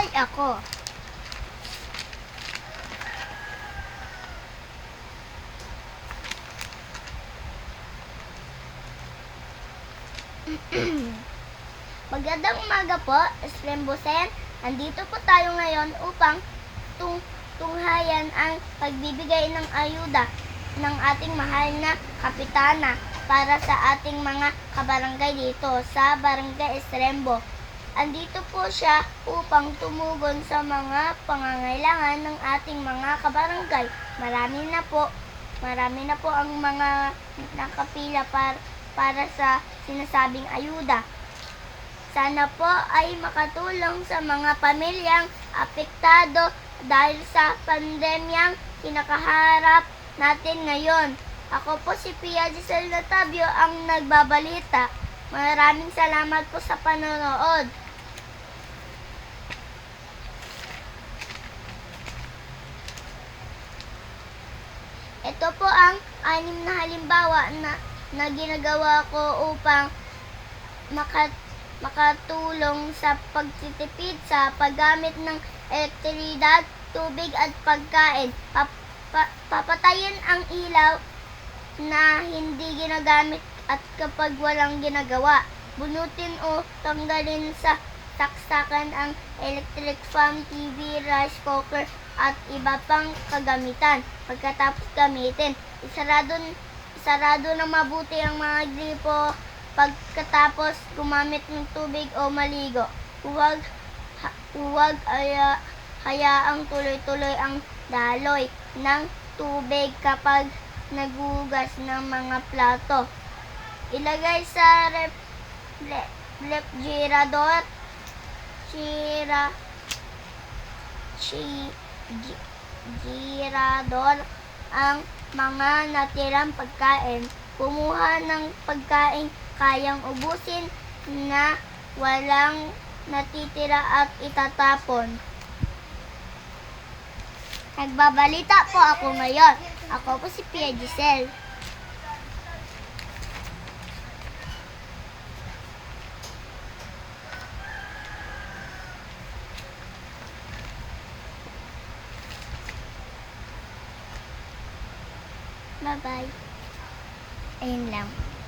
ay ako. Magandang umaga po, Slembosen. Andito po tayo ngayon upang tunghayan ang pagbibigay ng ayuda ng ating mahal na kapitana para sa ating mga kabarangay dito sa Barangay Estrembo. Andito po siya upang tumugon sa mga pangangailangan ng ating mga kabarangay. Marami na po ang mga nakapila para sa sinasabing ayuda. Sana po ay makatulong sa mga pamilyang apektado dahil sa pandemyang kinakaharap natin ngayon. Ako po si Pia Giselle Latavio ang nagbabalita. Maraming salamat po sa panonood. Ito po ang 6 na halimbawa na ginagawa ko upang makatulong sa pagtitipid sa paggamit ng elektridad, tubig at pagkain. Papatayin ang ilaw na hindi ginagamit at kapag walang ginagawa. Bunutin o tanggalin sa saksakan ang electric fan, TV, rice cooker at iba pang kagamitan. Pagkatapos gamitin, isarado na mabuti ang mga gripo pagkatapos gumamit ng tubig o maligo. Huwag hayaang tuloy-tuloy ang daloy ng tubig kapag nagugas ng mga plato. Ilagay sa refrigerador ang mga natirang pagkain. Kumuha ng pagkain kayang ubusin na walang natitira at itatapon. Nagbabalita po ako ngayon. Ako po si Pia Giselle. Bye-bye. Ayun lang.